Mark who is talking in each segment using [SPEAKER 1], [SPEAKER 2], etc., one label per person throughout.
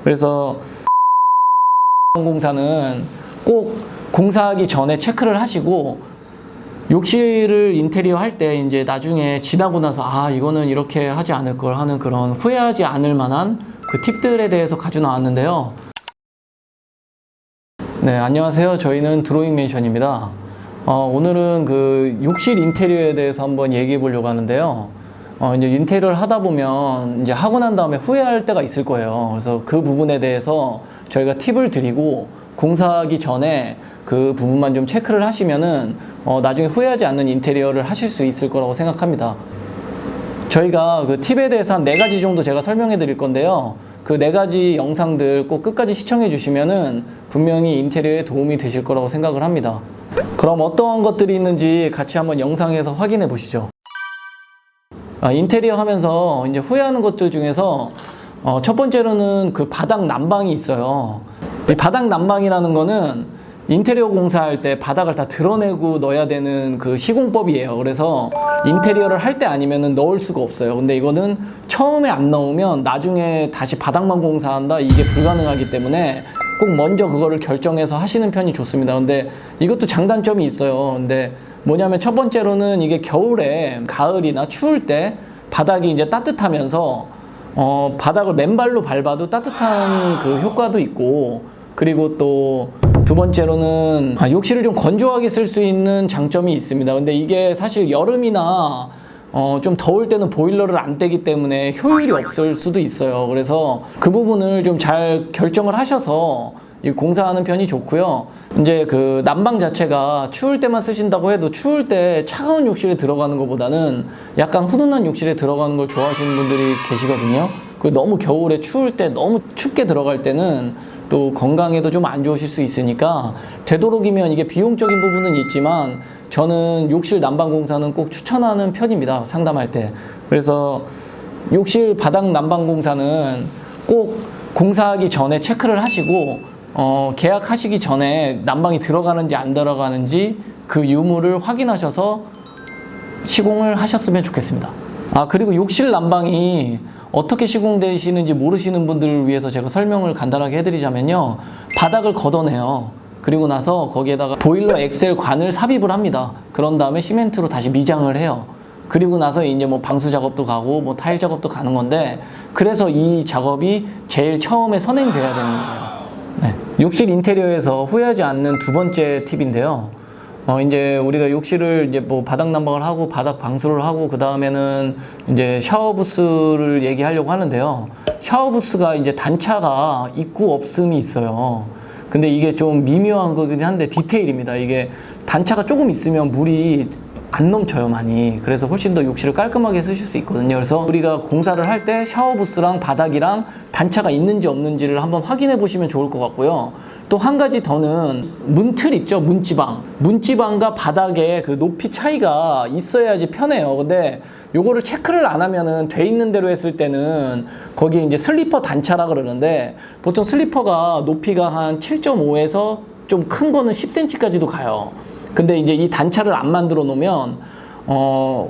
[SPEAKER 1] 그래서 공사는 꼭 공사하기 전에 체크를 하시고 욕실을 인테리어 할 때 이제 나중에 지나고 나서 아 이거는 이렇게 하지 않을 걸 하는 그런 후회하지 않을 만한 그 팁들에 대해서 가지고 나왔는데요. 네, 안녕하세요. 저희는 드로잉 맨션입니다. 오늘은 그 욕실 인테리어에 대해서 한번 얘기해 보려고 하는데요. 이제 인테리어를 하다 보면 이제 하고 난 다음에 후회할 때가 있을 거예요. 그래서 그 부분에 대해서 저희가 팁을 드리고 공사하기 전에 그 부분만 좀 체크를 하시면은 나중에 후회하지 않는 인테리어를 하실 수 있을 거라고 생각합니다. 저희가 그 팁에 대해서 한 4가지 정도 제가 설명해 드릴 건데요. 그 4가지 영상들 꼭 끝까지 시청해 주시면은 분명히 인테리어에 도움이 되실 거라고 생각을 합니다. 그럼 어떤 것들이 있는지 같이 한번 영상에서 확인해 보시죠. 인테리어 하면서 이제 후회하는 것들 중에서 첫 번째로는 그 바닥 난방이 있어요. 이 바닥 난방이라는 거는 인테리어 공사할 때 바닥을 다 드러내고 넣어야 되는 그 시공법이에요. 그래서 인테리어를 할 때 아니면은 넣을 수가 없어요. 근데 이거는 처음에 안 넣으면 나중에 다시 바닥만 공사한다 이게 불가능하기 때문에 꼭 먼저 그거를 결정해서 하시는 편이 좋습니다. 근데 이것도 장단점이 있어요. 근데 뭐냐면 첫 번째로는 이게 겨울에 가을이나 추울 때 바닥이 이제 따뜻하면서 바닥을 맨발로 밟아도 따뜻한 그 효과도 있고, 그리고 또 두 번째로는 욕실을 좀 건조하게 쓸 수 있는 장점이 있습니다. 근데 이게 사실 여름이나 좀 더울 때는 보일러를 안 떼기 때문에 효율이 없을 수도 있어요. 그래서 그 부분을 좀 잘 결정을 하셔서 공사하는 편이 좋고요. 이제 그 난방 자체가 추울 때만 쓰신다고 해도 추울 때 차가운 욕실에 들어가는 것보다는 약간 훈훈한 욕실에 들어가는 걸 좋아하시는 분들이 계시거든요. 그 너무 겨울에 추울 때 너무 춥게 들어갈 때는 또 건강에도 좀 안 좋으실 수 있으니까 되도록이면 이게 비용적인 부분은 있지만 저는 욕실 난방 공사는 꼭 추천하는 편입니다. 상담할 때. 그래서 욕실 바닥 난방 공사는 꼭 공사하기 전에 체크를 하시고 계약하시기 전에 난방이 들어가는지 안 들어가는지 그 유무를 확인하셔서 시공을 하셨으면 좋겠습니다. 그리고 욕실 난방이 어떻게 시공되시는지 모르시는 분들을 위해서 제가 설명을 간단하게 해드리자면요. 바닥을 걷어내요. 그리고 나서 거기에다가 보일러 엑셀 관을 삽입을 합니다. 그런 다음에 시멘트로 다시 미장을 해요. 그리고 나서 이제 뭐 방수 작업도 가고 뭐 타일 작업도 가는 건데, 그래서 이 작업이 제일 처음에 선행돼야 되는 거예요. 네. 욕실 인테리어에서 후회하지 않는 두 번째 팁인데요. 이제 우리가 욕실을 이제 뭐 바닥 난방을 하고 바닥 방수를 하고 그 다음에는 이제 샤워 부스를 얘기하려고 하는데요. 샤워 부스가 이제 단차가 있고 없음이 있어요. 근데 이게 좀 미묘한 거긴 한데 디테일입니다. 이게 단차가 조금 있으면 물이 안 넘쳐요, 많이. 그래서 훨씬 더 욕실을 깔끔하게 쓰실 수 있거든요. 그래서 우리가 공사를 할 때 샤워 부스랑 바닥이랑 단차가 있는지 없는지를 한번 확인해 보시면 좋을 것 같고요. 또 한 가지 더는 문틀 있죠, 문지방. 문지방과 바닥에 그 높이 차이가 있어야지 편해요. 근데 요거를 체크를 안 하면은 돼 있는 대로 했을 때는 거기에 이제 슬리퍼 단차라 그러는데, 보통 슬리퍼가 높이가 한 7.5에서 좀 큰 거는 10cm까지도 가요. 근데 이제 이 단차를 안 만들어 놓으면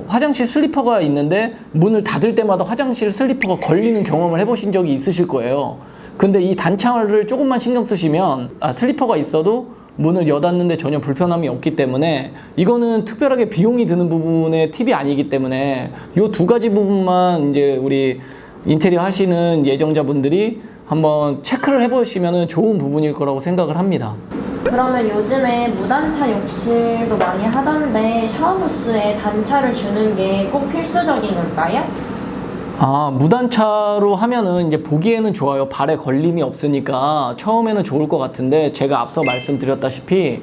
[SPEAKER 1] 화장실 슬리퍼가 있는데 문을 닫을 때마다 화장실 슬리퍼가 걸리는 경험을 해보신 적이 있으실 거예요. 근데 이 단차를 조금만 신경 쓰시면 슬리퍼가 있어도 문을 여닫는데 전혀 불편함이 없기 때문에 이거는 특별하게 비용이 드는 부분의 팁이 아니기 때문에 이 두 가지 부분만 이제 우리 인테리어 하시는 예정자분들이 한번 체크를 해보시면 좋은 부분일 거라고 생각을 합니다.
[SPEAKER 2] 그러면 요즘에 무단차 욕실도 많이 하던데 샤워부스에 단차를 주는 게 꼭 필수적인 걸까요?
[SPEAKER 1] 무단차로 하면은 이제 보기에는 좋아요. 발에 걸림이 없으니까 처음에는 좋을 것 같은데, 제가 앞서 말씀드렸다시피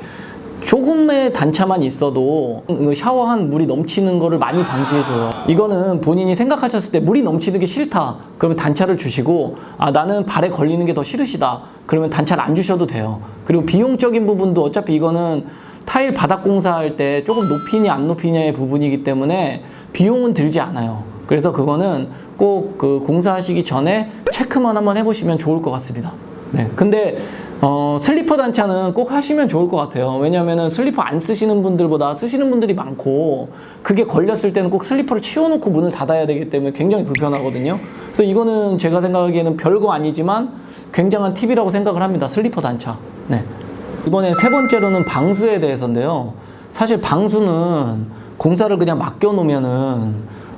[SPEAKER 1] 조금의 단차만 있어도 샤워한 물이 넘치는 거를 많이 방지해줘요. 이거는 본인이 생각하셨을 때 물이 넘치는 게 싫다, 그러면 단차를 주시고, 나는 발에 걸리는 게 더 싫으시다, 그러면 단차를 안 주셔도 돼요. 그리고 비용적인 부분도 어차피 이거는 타일 바닥 공사할 때 조금 높이냐 안 높이냐의 부분이기 때문에 비용은 들지 않아요. 그래서 그거는 꼭 그 공사하시기 전에 체크만 한번 해보시면 좋을 것 같습니다. 네. 근데 슬리퍼 단차는 꼭 하시면 좋을 것 같아요. 왜냐면은 슬리퍼 안 쓰시는 분들보다 쓰시는 분들이 많고, 그게 걸렸을 때는 꼭 슬리퍼를 치워놓고 문을 닫아야 되기 때문에 굉장히 불편하거든요. 그래서 이거는 제가 생각하기에는 별거 아니지만 굉장한 팁이라고 생각을 합니다. 슬리퍼 단차. 네. 이번에 세 번째로는 방수에 대해서인데요. 사실 방수는 공사를 그냥 맡겨놓으면은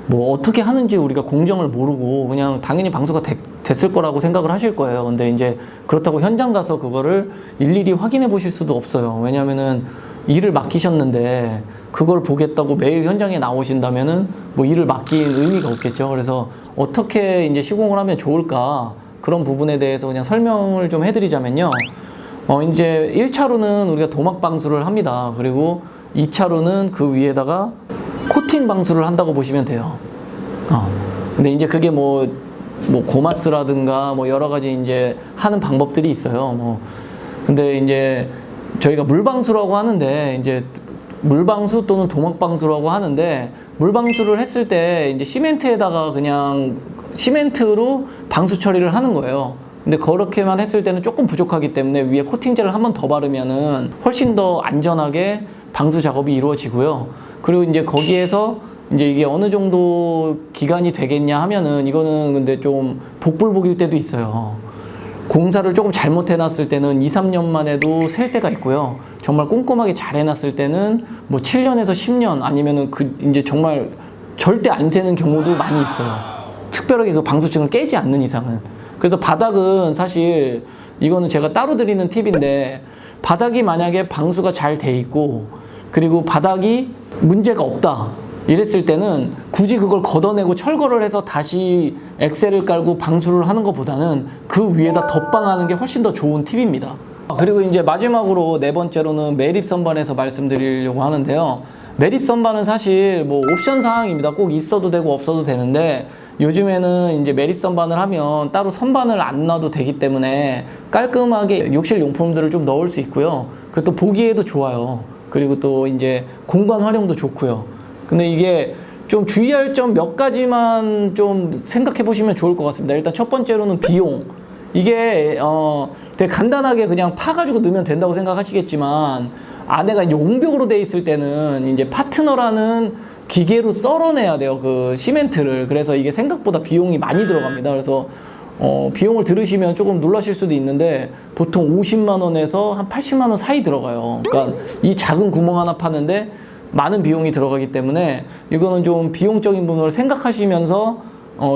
[SPEAKER 1] 뭐 어떻게 하는지 우리가 공정을 모르고 그냥 당연히 방수가 됐을 거라고 생각을 하실 거예요. 근데 이제 그렇다고 현장 가서 그거를 일일이 확인해 보실 수도 없어요. 왜냐면은 일을 맡기셨는데 그걸 보겠다고 매일 현장에 나오신다면은 뭐 일을 맡긴 의미가 없겠죠. 그래서 어떻게 이제 시공을 하면 좋을까 그런 부분에 대해서 그냥 설명을 좀 해드리자면요. 이제 1차로는 우리가 도막 방수를 합니다. 그리고 2차로는 그 위에다가 코팅 방수를 한다고 보시면 돼요. 근데 이제 그게 뭐 고마스라든가 뭐 여러 가지 이제 하는 방법들이 있어요. 근데 이제 저희가 물방수라고 하는데 이제 물방수 또는 도막방수라고 하는데 물방수를 했을 때 이제 시멘트에다가 그냥 시멘트로 방수 처리를 하는 거예요. 근데 그렇게만 했을 때는 조금 부족하기 때문에 위에 코팅제를 한 번 더 바르면은 훨씬 더 안전하게 방수 작업이 이루어지고요. 그리고 이제 거기에서 이제 이게 어느 정도 기간이 되겠냐 하면은 이거는 근데 좀 복불복일 때도 있어요. 공사를 조금 잘못 해놨을 때는 2, 3년만 해도 셀 때가 있고요. 정말 꼼꼼하게 잘 해놨을 때는 뭐 7년에서 10년 아니면은 이제 정말 절대 안 새는 경우도 많이 있어요. 특별하게 그 방수층을 깨지 않는 이상은. 그래서 바닥은 사실 이거는 제가 따로 드리는 팁인데 바닥이 만약에 방수가 잘 돼 있고 그리고 바닥이 문제가 없다 이랬을 때는 굳이 그걸 걷어내고 철거를 해서 다시 엑셀을 깔고 방수를 하는 것보다는 그 위에다 덧방하는 게 훨씬 더 좋은 팁입니다. 그리고 이제 마지막으로 네 번째로는 매립 선반에서 말씀드리려고 하는데요. 매립 선반은 사실 뭐 옵션 사항입니다. 꼭 있어도 되고 없어도 되는데 요즘에는 이제 매립 선반을 하면 따로 선반을 안 놔도 되기 때문에 깔끔하게 욕실 용품들을 좀 넣을 수 있고요. 그리고 또 보기에도 좋아요. 그리고 또 이제 공간 활용도 좋고요. 근데 이게 좀 주의할 점 몇 가지만 좀 생각해 보시면 좋을 것 같습니다. 일단 첫 번째로는 비용. 이게 되게 간단하게 그냥 파가지고 넣으면 된다고 생각하시겠지만 안에가 이제 옹벽으로 돼 있을 때는 이제 파트너라는 기계로 썰어내야 돼요. 그 시멘트를. 그래서 이게 생각보다 비용이 많이 들어갑니다. 그래서 비용을 들으시면 조금 놀라실 수도 있는데 보통 50만 원에서 한 80만 원 사이 들어가요. 그러니까 이 작은 구멍 하나 파는데 많은 비용이 들어가기 때문에 이거는 좀 비용적인 부분을 생각하시면서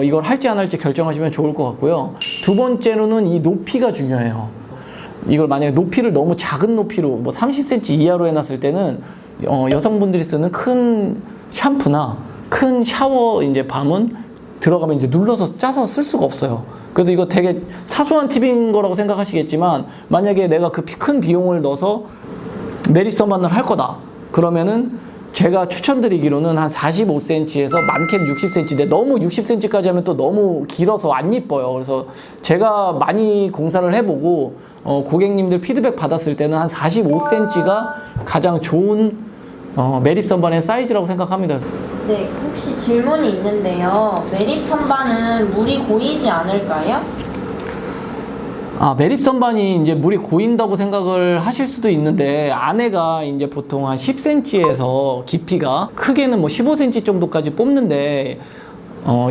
[SPEAKER 1] 이걸 할지 안 할지 결정하시면 좋을 것 같고요. 두 번째로는 이 높이가 중요해요. 이걸 만약에 높이를 너무 작은 높이로 뭐 30cm 이하로 해놨을 때는 여성분들이 쓰는 큰 샴푸나 큰 샤워 이제 밤은 들어가면 이제 눌러서 짜서 쓸 수가 없어요. 그래서 이거 되게 사소한 팁인 거라고 생각하시겠지만 만약에 내가 그 큰 비용을 넣어서 매립 선반을 할 거다. 그러면은 제가 추천드리기로는 한 45cm에서 많게는 60cm인데 너무 60cm까지 하면 또 너무 길어서 안 예뻐요. 그래서 제가 많이 공사를 해보고 고객님들 피드백 받았을 때는 한 45cm가 가장 좋은 매립 선반의 사이즈라고 생각합니다.
[SPEAKER 2] 네, 혹시 질문이 있는데요. 매립 선반은 물이 고이지 않을까요?
[SPEAKER 1] 매립 선반이 이제 물이 고인다고 생각을 하실 수도 있는데 안에가 이제 보통 한 10cm에서 깊이가 크게는 뭐 15cm 정도까지 뽑는데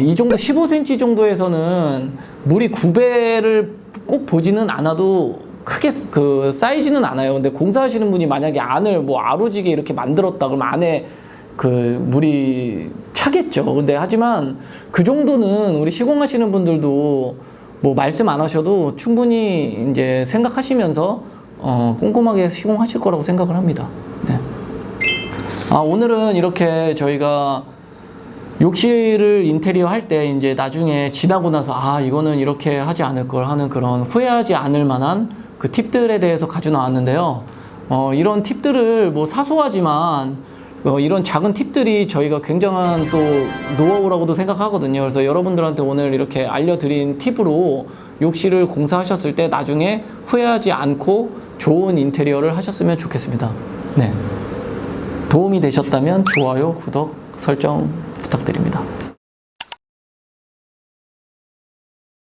[SPEAKER 1] 이 정도 15cm 정도에서는 물이 9배를 꼭 보지는 않아도 크게 그 쌓이지는 않아요. 근데 공사하시는 분이 만약에 안을 뭐 아루지게 이렇게 만들었다 그러면 안에 그 물이 차겠죠. 근데 하지만 그 정도는 우리 시공하시는 분들도 뭐 말씀 안 하셔도 충분히 이제 생각하시면서 꼼꼼하게 시공하실 거라고 생각을 합니다. 네. 오늘은 이렇게 저희가 욕실을 인테리어 할 때 이제 나중에 지나고 나서 이거는 이렇게 하지 않을 걸 하는 그런 후회하지 않을 만한 그 팁들에 대해서 가지고 나왔는데요. 이런 팁들을 뭐 사소하지만 이런 작은 팁들이 저희가 굉장한 또 노하우라고도 생각하거든요. 그래서 여러분들한테 오늘 이렇게 알려드린 팁으로 욕실을 공사하셨을 때 나중에 후회하지 않고 좋은 인테리어를 하셨으면 좋겠습니다. 네. 도움이 되셨다면 좋아요, 구독, 설정 부탁드립니다.